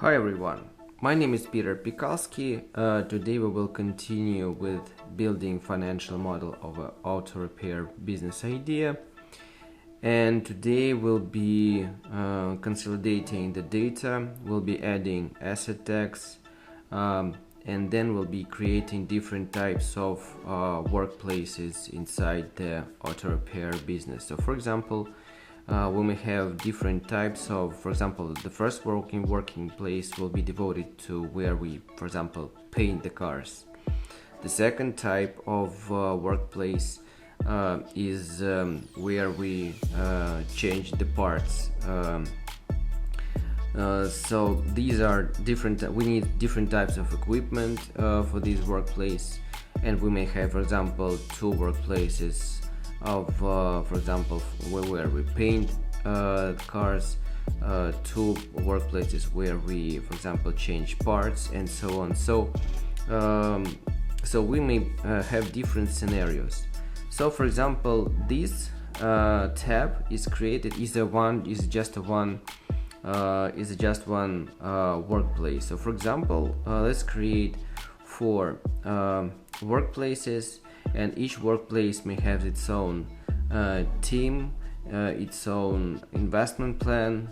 Hi everyone, my name is piterpakulski. Today we will continue with building financial model of an auto repair business idea, and today we'll be consolidating the data, we'll be adding asset tags, and then we'll be creating different types of workplaces inside the auto repair business. So for example, we may have different types of, for example, the first working place will be devoted to where we, for example, paint the cars. The second type of workplace is where we change the parts. So these are different, we need different types of equipment for this workplace, and we may have, for example, two workplaces of, for example, where we paint cars, two workplaces where we, for example, change parts, and so on. So we may have different scenarios. So for example, this tab is created is just one workplace. So for example, let's create 4 workplaces, and each workplace may have its own team, its own investment plan.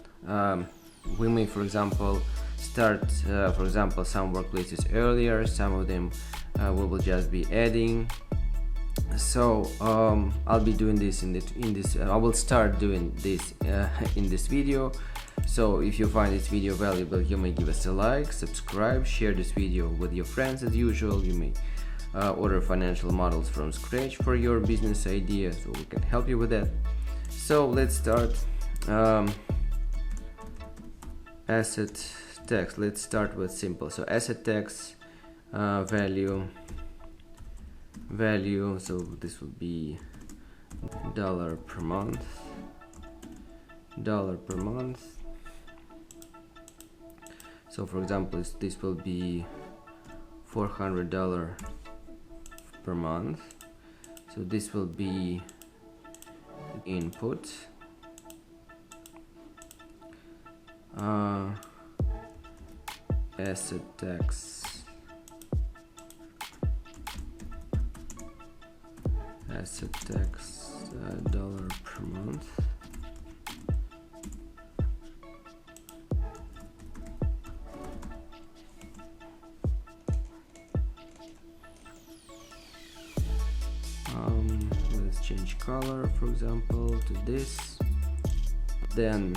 We may, for example, start some workplaces earlier, some of them we will just be adding. So I'll be doing this I will start doing this in this video. So if you find this video valuable, you may give us a like, subscribe, share this video with your friends as usual. You may order financial models from scratch for your business idea, so we can help you with that. So let's start. Asset tags. Let's start with simple. So asset tags, value. So this will be dollar per month. So for example, this will be $400 per month. So this will be input, asset tax, dollar per month. Let's change color, for example, to this. Then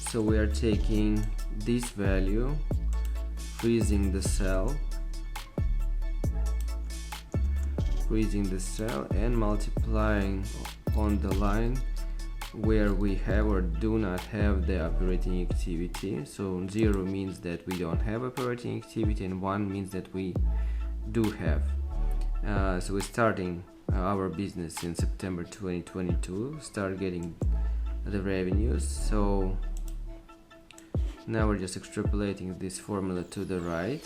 so we are taking this value, freezing the cell, and multiplying on the line where we have or do not have the operating activity. So 0 means that we don't have operating activity, and 1 means that we do have. So we're starting our business in September 2022, start getting the revenues. So now we're just extrapolating this formula to the right.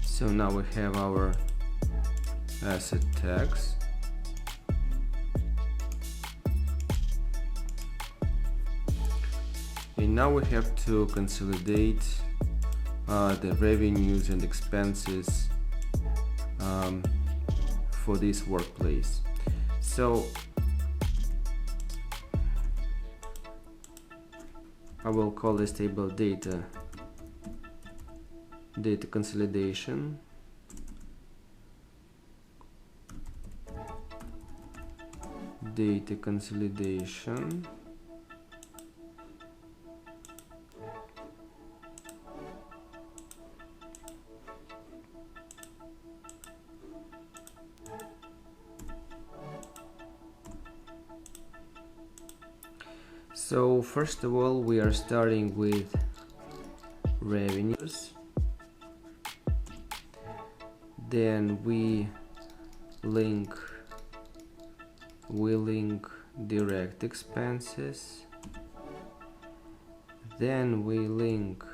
So now we have our asset tags. And now we have to consolidate the revenues and expenses for this workplace. So I will call this table data consolidation. So first of all, we are starting with revenues, then we link direct expenses, then we link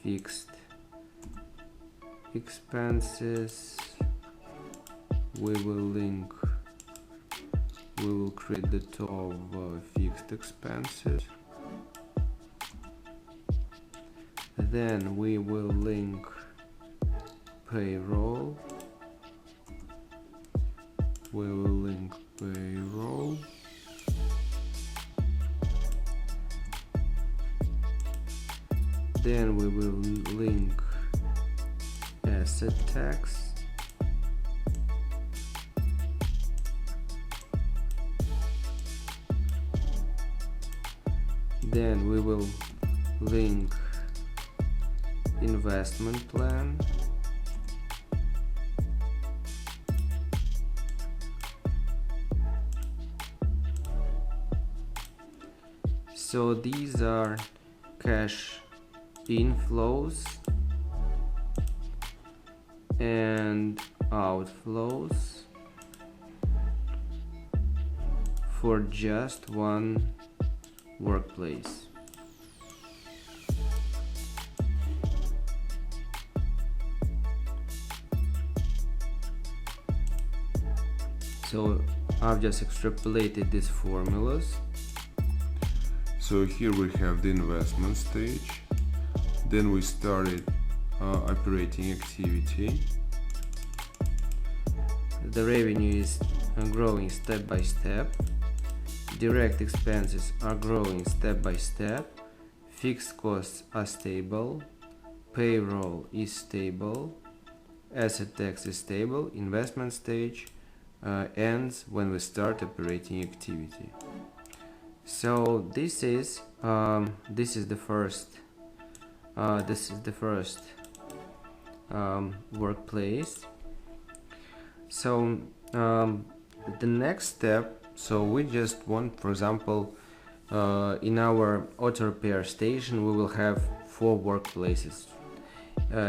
fixed expenses. We will create the top of fixed expenses. Then we will link payroll. We will link payroll. Then we will link asset tax. Then we will link investment plan. So these are cash inflows and outflows for just one workplace. So I've just extrapolated these formulas. So here we have the investment stage. Then we started operating activity. The revenue is growing step by step. Direct expenses are growing step by step. Fixed costs are stable. Payroll is stable. Asset tax is stable. Investment stage ends when we start operating activity. So this is the first workplace. So the next step, so we just want, for example, in our auto repair station we will have 4 workplaces.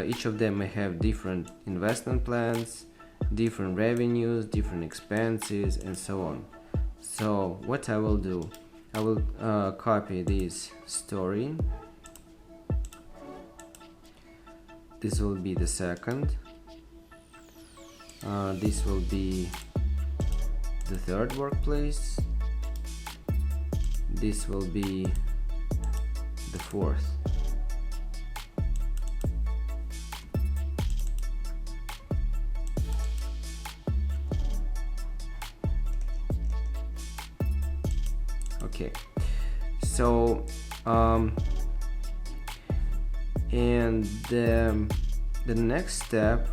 Each of them may have different investment plans, different revenues, different expenses, and so on. So what I will do, I will copy this story. This will be the second. This will be the third workplace. This will be the fourth. Okay, so and the next step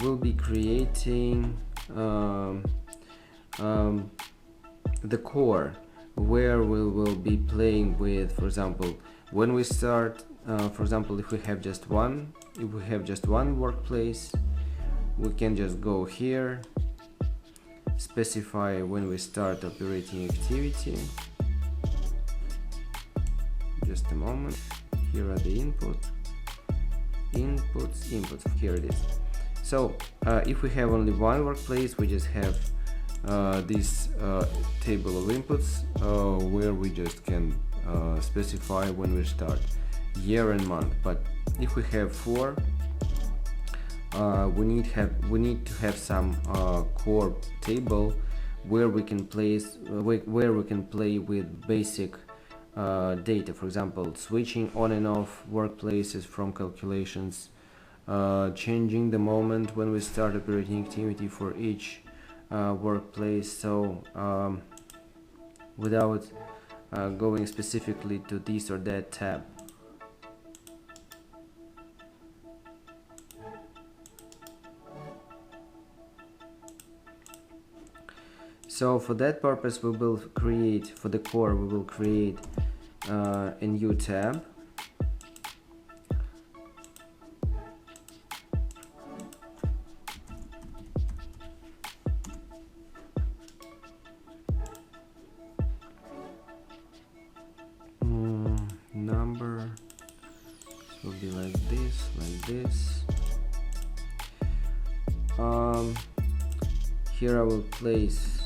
will be creating the core, where we will be playing with, for example, when we start, for example, if we have just one workplace, we can just go here, specify when we start operating activity. Just a moment. Here are the inputs. Here it is. So if we have only one workplace, we just have this table of inputs where we just can specify when we start, year and month. But if we have 4, we need to have some core table where we can play with basic data. For example, switching on and off workplaces from calculations, changing the moment when we start operating activity for each workplace. So without going specifically to this or that tab. So for that purpose, we will create, for the core, we will create a new tab. Number will be like this, here I will place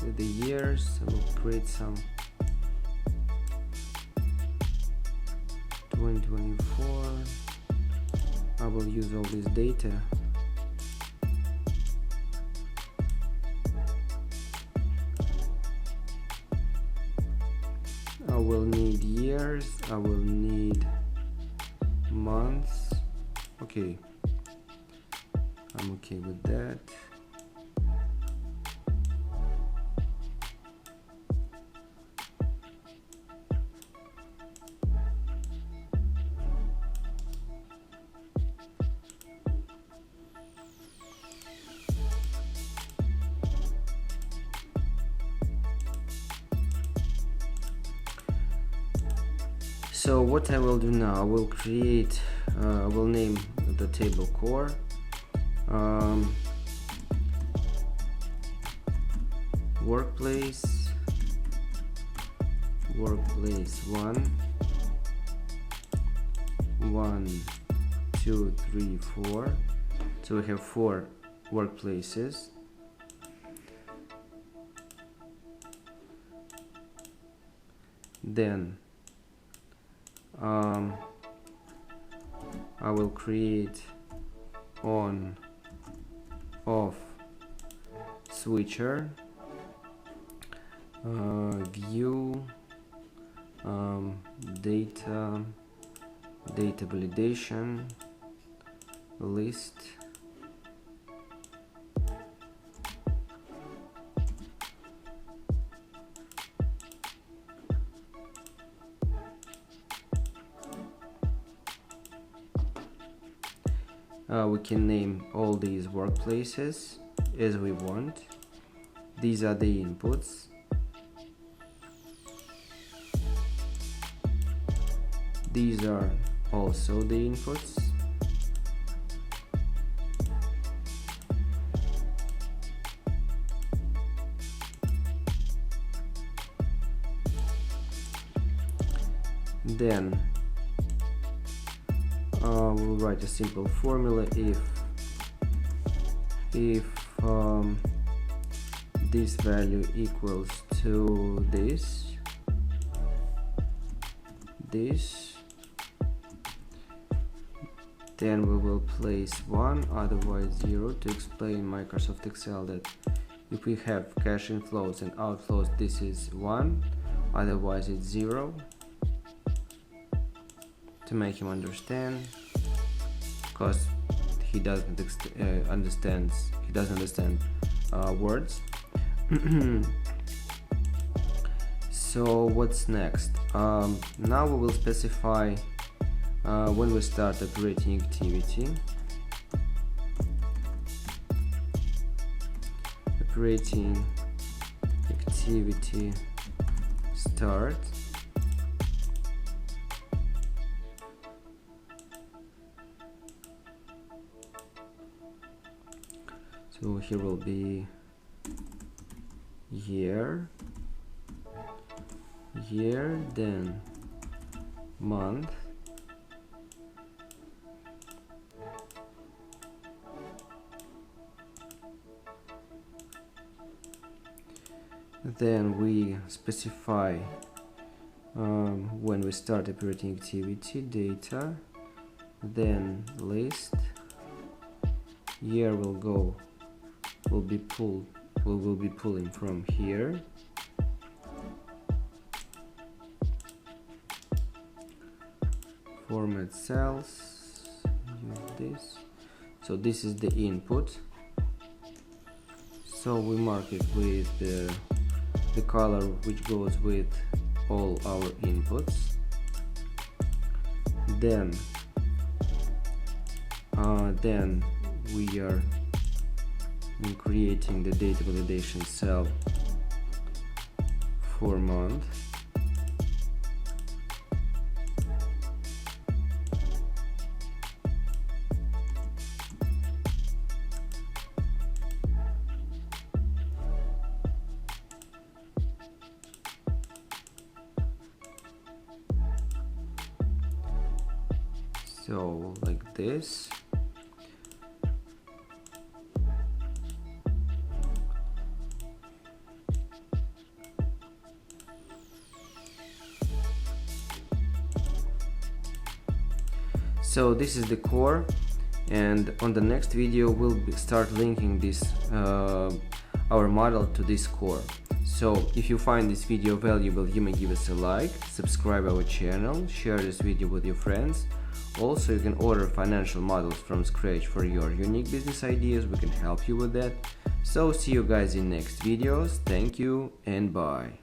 with the years. I will create some 2024. I will use all this data. I will need years, I will need months. Okay, I'm okay with that. So what I will do now, I will create, I will name the table core. Workplace 1, 2, 3, 4. So we have 4 workplaces. Then I will create on off switcher, view, data validation, list, we can name all these workplaces as we want. These are the inputs. These are also the inputs. Then we'll write a simple formula. If this value equals to this, then we will place 1, otherwise 0, to explain Microsoft Excel that if we have cash inflows and outflows, this is 1, otherwise it's 0, to make him understand, because he doesn't understand words. So what's next? Now we will specify when we start operating activity. Operating activity start. So here will be year, then month, then we specify when we start operating activity, data, then list, year will be pulling from here, format cells, use this. So this is the input, so we mark it with the color which goes with all our inputs. Then we are creating the data validation cell for month. So like this. So this is the core, and on the next video we'll start linking this our model to this core. So if you find this video valuable, you may give us a like, subscribe our channel, share this video with your friends. Also, you can order financial models from scratch for your unique business ideas. We can help you with that. So see you guys in next videos. Thank you and bye.